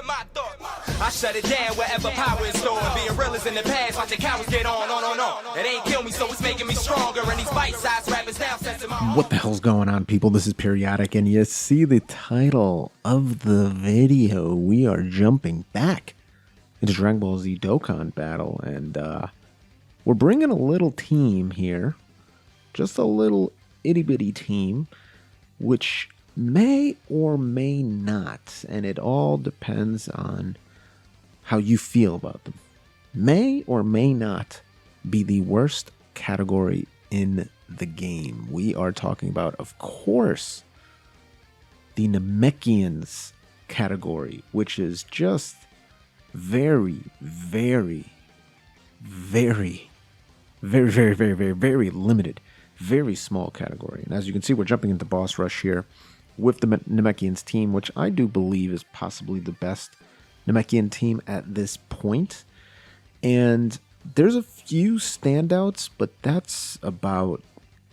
my thoughts. I shut it down wherever power is stored. Being real is in the past, watching cowards get on. It ain't kill me, so it's making me stronger. And these bite-sized rappers now sensing my... What the hell's going on, people? This is Periodic, and you see the title of the video. We are jumping back into Dragonball Z Dokkan Battle, and we're bringing a little team here. Just a little itty-bitty team, which may or may not, and it all depends on how you feel about them, may or may not be the worst category in the game. We are talking about, of course, the Namekians category, which is just very, very, very, very, very, very, very, very limited, very small category. And as you can see, we're jumping into boss rush here with the Namekians team, which I do believe is possibly the best Namekian team at this point. And there's a few standouts, but that's about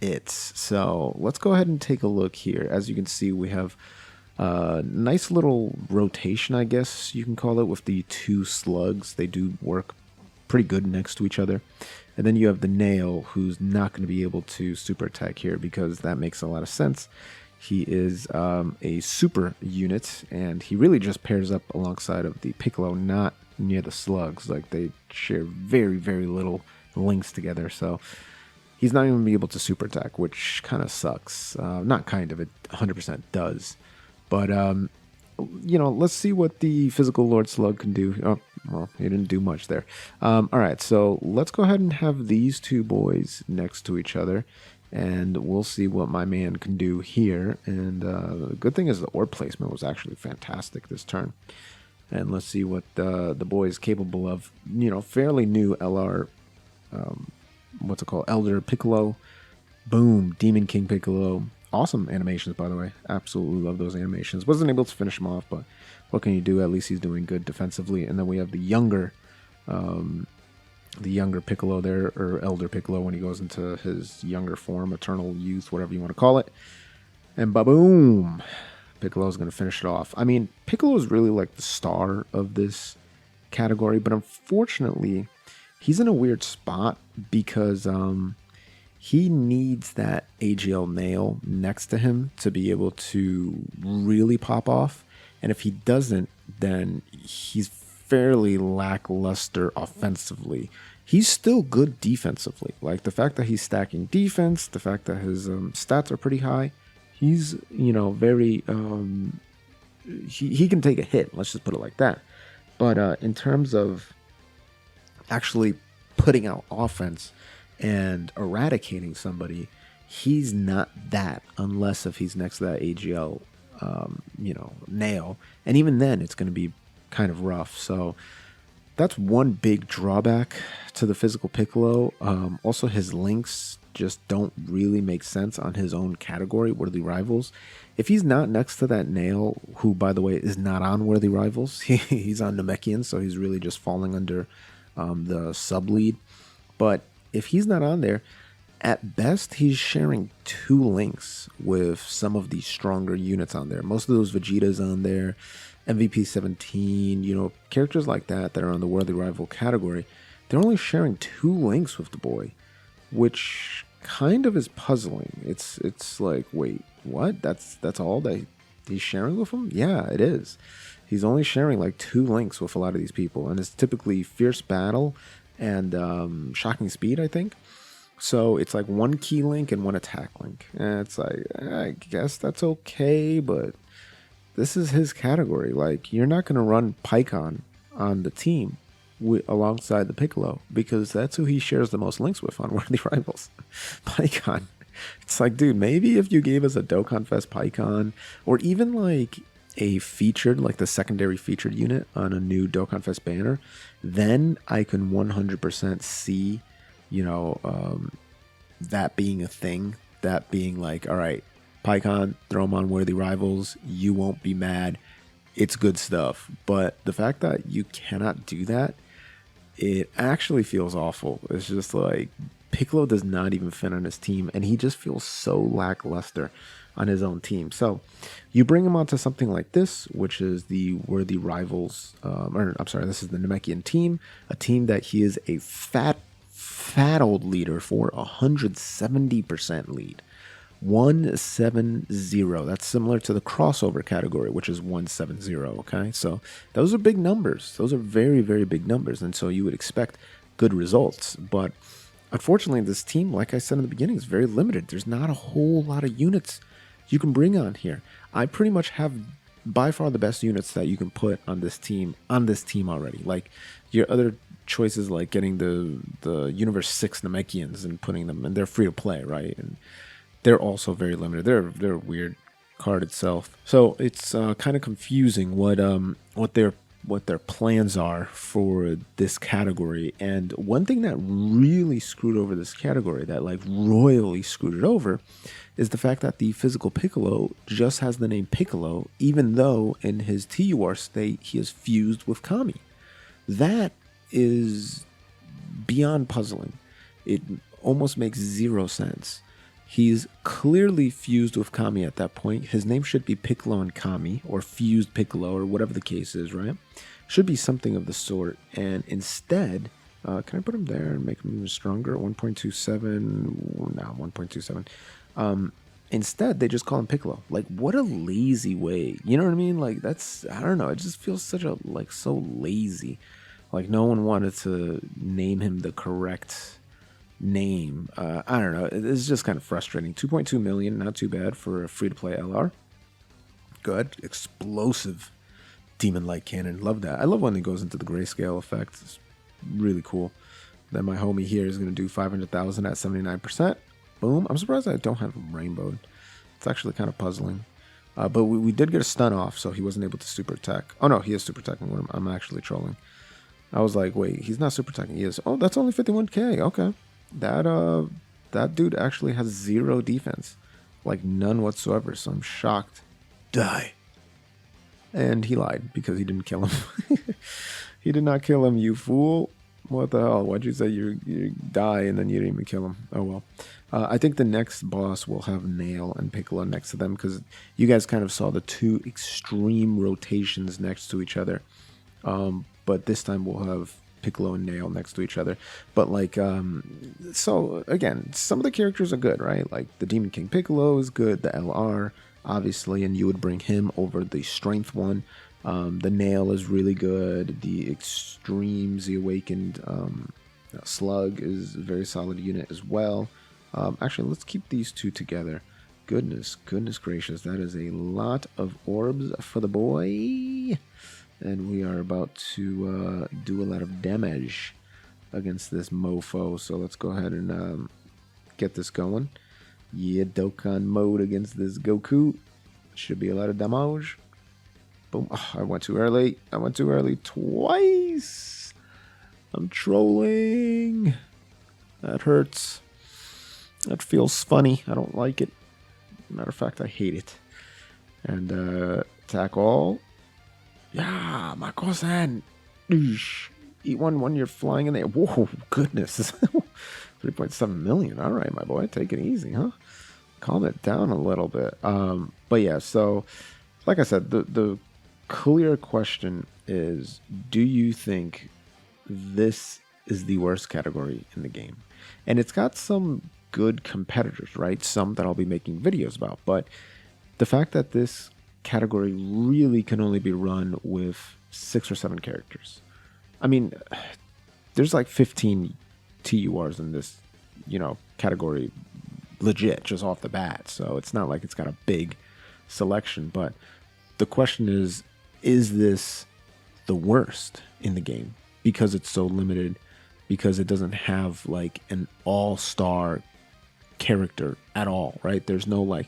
it. So let's go ahead and take a look here. As you can see, we have a nice little rotation, I guess you can call it, with the two slugs. They do work pretty good next to each other. And then you have the Nail, who's not going to be able to super attack here because that makes a lot of sense. He is a super unit, and he really just pairs up alongside of the Piccolo, not near the slugs. Like, they share very, very little links together, so he's not even going to be able to super attack, which kind of sucks. Not kind of, it 100% does. But, you know, let's see what the Physical Lord Slug can do. Oh, well, he didn't do much there. Alright, so let's go ahead and have these two boys next to each other, and we'll see what my man can do here. And the good thing is the orb placement was actually fantastic this turn. And let's see what the boy is capable of. You know, fairly new LR, what's it called? Elder Piccolo. Boom, Demon King Piccolo. Awesome animations, by the way. Absolutely love those animations. Wasn't able to finish him off, but what can you do? At least he's doing good defensively. And then we have the younger Piccolo there, or Elder Piccolo, when he goes into his younger form, Eternal Youth, whatever you want to call it. And ba-boom! Piccolo's going to finish it off. I mean, Piccolo is really like the star of this category, but unfortunately, he's in a weird spot because he needs that AGL Nail next to him to be able to really pop off. And if he doesn't, then he's fairly lackluster offensively. He's still good defensively. Like, the fact that he's stacking defense, the fact that his stats are pretty high, he's, you know, very, he can take a hit, let's just put it like that. But in terms of actually putting out offense and eradicating somebody, he's not that, unless if he's next to that AGL, you know, Nail. And even then, it's going to be kind of rough. So that's one big drawback to the Physical Piccolo. Also, his links just don't really make sense on his own category, Worthy Rivals. If he's not next to that Nail, who, by the way, is not on Worthy Rivals, he's on Namekian, so he's really just falling under the sub-lead. But if he's not on there, at best, he's sharing two links with some of the stronger units on there. Most of those Vegetas on there, MVP 17, you know, characters like that that are on the Worthy Rival category, they're only sharing two links with the boy, which kind of is puzzling. It's like, wait, what? That's all that he's sharing with him? Yeah, it is. He's only sharing like two links with a lot of these people, and it's typically Fierce Battle and Shocking Speed, I think. So it's like one key link and one attack link. And it's like, I guess that's okay, but this is his category. Like, you're not going to run Pycon on the team alongside the Piccolo, because that's who he shares the most links with on Worthy Rivals. Pycon. It's like, dude, maybe if you gave us a Dokkan-Fest Pycon, or even like a featured, like the secondary featured unit on a new Dokkan-Fest banner, then I can 100% see, you know, that being a thing. That being like, all right, Pycon, throw him on Worthy Rivals, you won't be mad, it's good stuff. But the fact that you cannot do that, it actually feels awful. It's just like, Piccolo does not even fit on his team, and he just feels so lackluster. on his own team. So you bring him onto something like this, which is the worthy rivals, or I'm sorry, this is the Namekian team, a team that he is a fat old leader for, 170% lead. 170. That's similar to the crossover category, which is 170. Okay, so those are big numbers. Those are very, very big numbers, and so you would expect good results. But unfortunately, this team, like I said in the beginning, is very limited. There's not a whole lot of units you can bring on here. I pretty much have by far the best units that you can put on this team already. Like your other choices, like getting the Universe 6 Namekians and putting them, and they're free to play, right? And they're also very limited. They're a weird card itself. So it's kind of confusing what their plans are for this category. And one thing that really screwed over this category, that like royally screwed it over, is the fact that the physical Piccolo just has the name Piccolo, even though in his TUR state he is fused with Kami. That is beyond puzzling. It almost makes zero sense. He's clearly fused with Kami at that point. His name should be Piccolo and Kami, or Fused Piccolo, or whatever the case is, right? Should be something of the sort. And instead, can I put him there and make him even stronger? 1.27, no, 1.27. Instead, they just call him Piccolo. Like, what a lazy way. You know what I mean? Like, that's, I don't know. It just feels such a, like, so lazy. Like, no one wanted to name him the correct name. I don't know. It's just kind of frustrating. 2.2 million, not too bad for a free-to-play LR. Good. Explosive Demon Light Cannon. Love that. I love when it goes into the grayscale effect. It's really cool. Then my homie here is going to do 500,000 at 79%. Boom. I'm surprised I don't have him rainbowed. It's actually kind of puzzling. But we did get a stun off, so he wasn't able to super attack. Oh no, he is super attacking. I'm actually trolling. I was like, wait, he's not super attacking. He is. Oh, that's only 51k. Okay. That dude actually has 0 defense. Like none whatsoever, so I'm shocked. Die. And he lied because he didn't kill him. He did not kill him, you fool. What the hell? Why'd you say you die and then you didn't even kill him? Oh well. I think the next boss will have Nail and Piccolo next to them, because you guys kind of saw the two extreme rotations next to each other. But this time we'll have Piccolo and Nail next to each other. But like, so again, some of the characters are good, right? Like the Demon King Piccolo is good, the LR, obviously, and you would bring him over the Strength one. The Nail is really good. The Extremes, the Awakened Slug is a very solid unit as well. Actually, let's keep these two together. Goodness gracious, that is a lot of orbs for the boy. And we are about to do a lot of damage against this mofo. So let's go ahead and get this going. Yeah, Dokkan mode against this Goku. Should be a lot of damage. Boom. Oh, I went too early. I went too early twice. I'm trolling. That hurts. That feels funny. I don't like it. Matter of fact, I hate it. And attack all. Yeah, Mako-san. Eat one when you're flying in there. Whoa, goodness. 3.7 million. All right, my boy. Take it easy, huh? Calm it down a little bit. But yeah, so like I said, the clear question is, do you think this is the worst category in the game? And it's got some good competitors, right? Some that I'll be making videos about. But the fact that this category really can only be run with 6 or 7 characters. I mean, there's like 15 TURs in this, category legit, just off the bat. So it's not like it's got a big selection. But the question is this the worst in the game? Because it's so limited, because it doesn't have like an all-star character at all, right? There's no like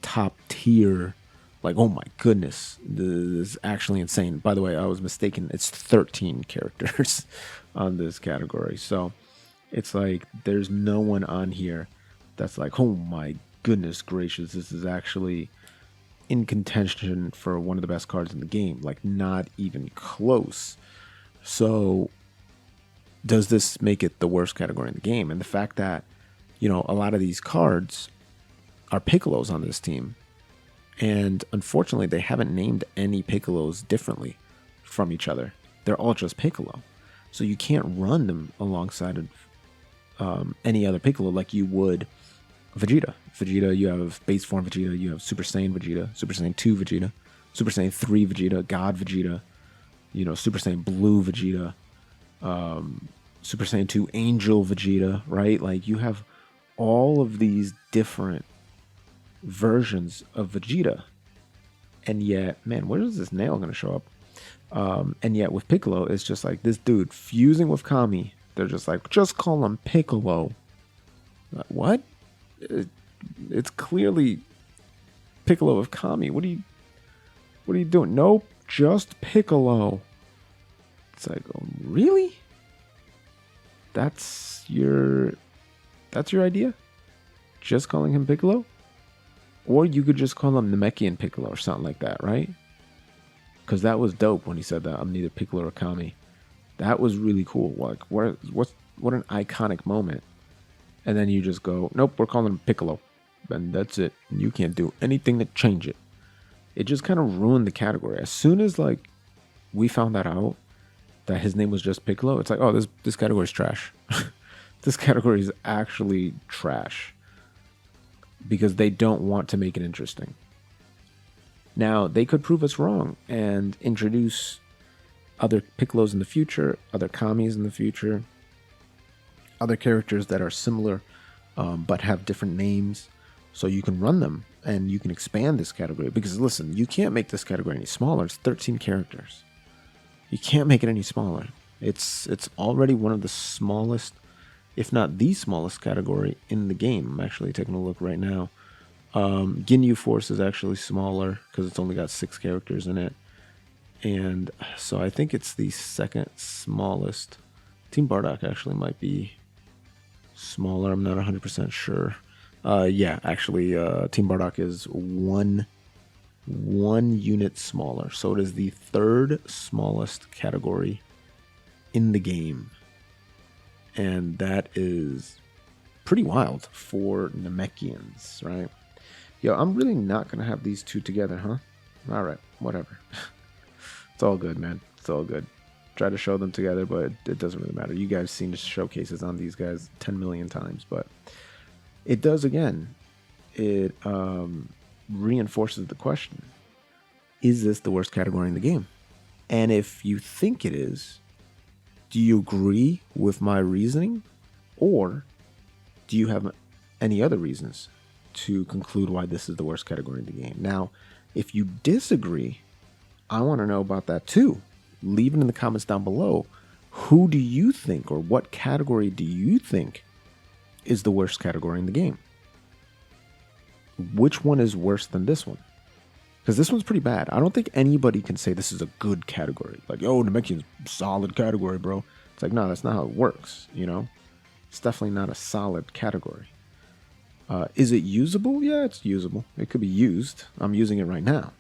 top tier, like, oh my goodness, this is actually insane. By the way, I was mistaken. It's 13 characters on this category. So it's like there's no one on here that's like, oh my goodness gracious, this is actually in contention for one of the best cards in the game. Like, not even close. So does this make it the worst category in the game? And the fact that, a lot of these cards are Piccolos on this team, And unfortunately, they haven't named any Piccolos differently from each other. They're all just Piccolo. So you can't run them alongside of any other Piccolo like you would Vegeta. Vegeta, you have base form Vegeta, you have Super Saiyan Vegeta, Super Saiyan 2 Vegeta, Super Saiyan 3 Vegeta, God Vegeta, Super Saiyan Blue Vegeta, Super Saiyan 2 Angel Vegeta, right? Like you have all of these different versions of Vegeta. And yet, man, where is this nail going to show up? And yet with Piccolo, it's just like this dude fusing with Kami. They're just like, just call him Piccolo. What? It's clearly Piccolo with Kami. What are you doing? Nope, just Piccolo. It's like, oh, really? That's your idea? Just calling him Piccolo? Or you could just call him Namekian Piccolo or something like that, right? Because that was dope when he said that. I'm neither Piccolo or Kami. That was really cool. Like, what an iconic moment. And then you just go, nope, we're calling him Piccolo. And that's it. You can't do anything to change it. It just kind of ruined the category. As soon as, like, we found that out, that his name was just Piccolo, it's like, oh, this category is trash. This category is actually trash. Because they don't want to make it interesting. Now, they could prove us wrong and introduce other Piccolos in the future, other Kamis in the future, other characters that are similar but have different names, so you can run them and you can expand this category. Because listen, you can't make this category any smaller. It's 13 characters. You can't make it any smaller. It's already one of the smallest, if not the smallest category in the game. I'm actually taking a look right now. Ginyu Force is actually smaller because it's only got 6 characters in it. And so I think it's the second smallest. Team Bardock actually might be smaller. I'm not 100% sure. Yeah, actually, Team Bardock is one unit smaller. So it is the third smallest category in the game. And that is pretty wild for Namekians, right? Yo, I'm really not going to have these two together, huh? All right, whatever. It's all good, man. It's all good. Try to show them together, but it doesn't really matter. You guys seen the showcases on these guys 10 million times, but it does again. It reinforces the question. Is this the worst category in the game? And if you think it is, do you agree with my reasoning? Or do you have any other reasons to conclude why this is the worst category in the game? Now, if you disagree, I want to know about that too. Leave it in the comments down below. Who do you think, or what category do you think is the worst category in the game? Which one is worse than this one? Because this one's pretty bad. I don't think anybody can say this is a good category. Like, oh, Namekian's solid category, bro. It's like, no, that's not how it works, you know? It's definitely not a solid category. Is it usable? Yeah, it's usable. It could be used. I'm using it right now.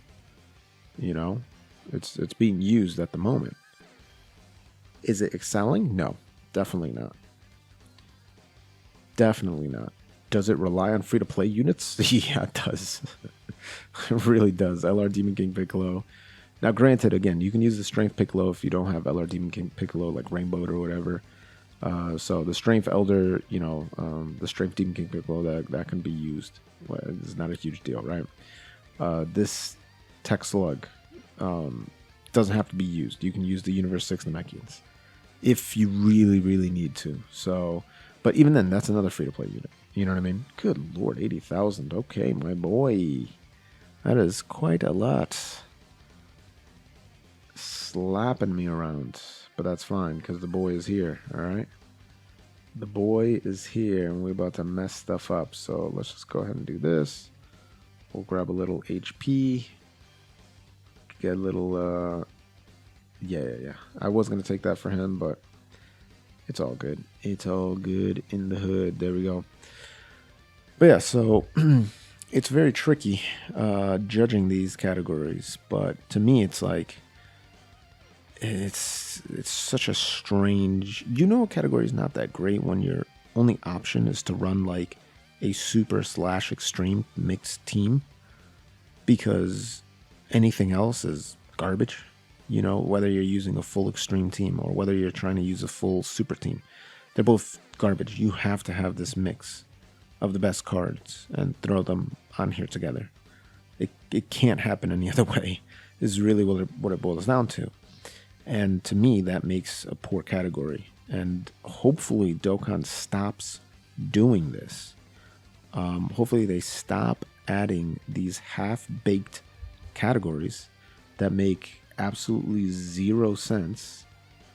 You know? It's being used at the moment. Is it excelling? No, definitely not. Definitely not. Does it rely on free-to-play units? Yeah, it does. It really does. LR Demon King Piccolo. Now, granted, again, you can use the Strength Piccolo if you don't have LR Demon King Piccolo, like Rainbowed or whatever. So the Strength Elder, the Strength Demon King Piccolo, that can be used. Well, it's not a huge deal, right? This Tech Slug doesn't have to be used. You can use the Universe 6 Namekians if you really, really need to. So, but even then, that's another free-to-play unit. You know what I mean? Good Lord, 80,000. Okay, my boy. That is quite a lot. Slapping me around. But that's fine, because the boy is here, alright? The boy is here, and we're about to mess stuff up. So let's just go ahead and do this. We'll grab a little HP. Get a little, yeah. I was going to take that for him, but it's all good. It's all good in the hood. There we go. But yeah, so it's very tricky judging these categories. But to me, it's like, it's such a strange, a category is not that great when your only option is to run like a super / extreme mixed team. because anything else is garbage. You know, whether you're using a full extreme team or whether you're trying to use a full super team, they're both garbage. You have to have this mix of the best cards and throw them on here together. It can't happen any other way, is really what it boils down to. And to me, that makes a poor category. And hopefully Dokkan stops doing this. Hopefully they stop adding these half-baked categories that make absolutely zero sense,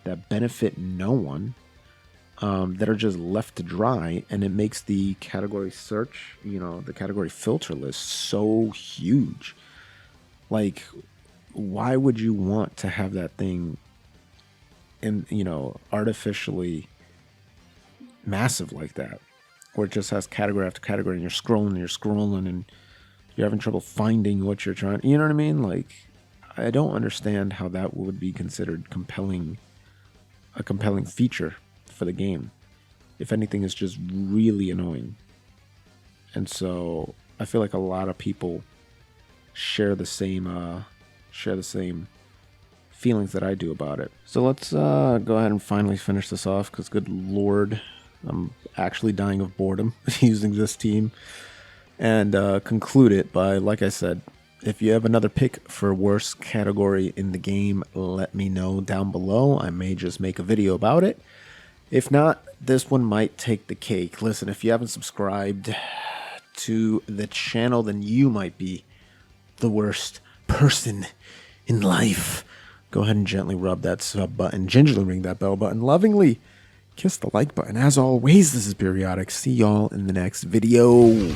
that benefit no one, that are just left to dry, and it makes the category search, you know, the category filter list so huge. Like, why would you want to have that thing in, you know, artificially massive like that, where it just has category after category and you're scrolling and you're having trouble finding what you're trying, you know what I mean? Like, I don't understand how that would be considered a compelling feature for the game. If anything, it's just really annoying. And so I feel like a lot of people share the same feelings that I do about it. So let's go ahead and finally finish this off, because good lord, I'm actually dying of boredom using this team. And conclude it by, like I said, if you have another pick for worst category in the game, let me know down below. I may just make a video about it. If not, this one might take the cake. Listen, if you haven't subscribed to the channel, then you might be the worst person in life. Go ahead and gently rub that sub button, gingerly ring that bell button, lovingly kiss the like button. As always, this is Periodic. See y'all in the next video.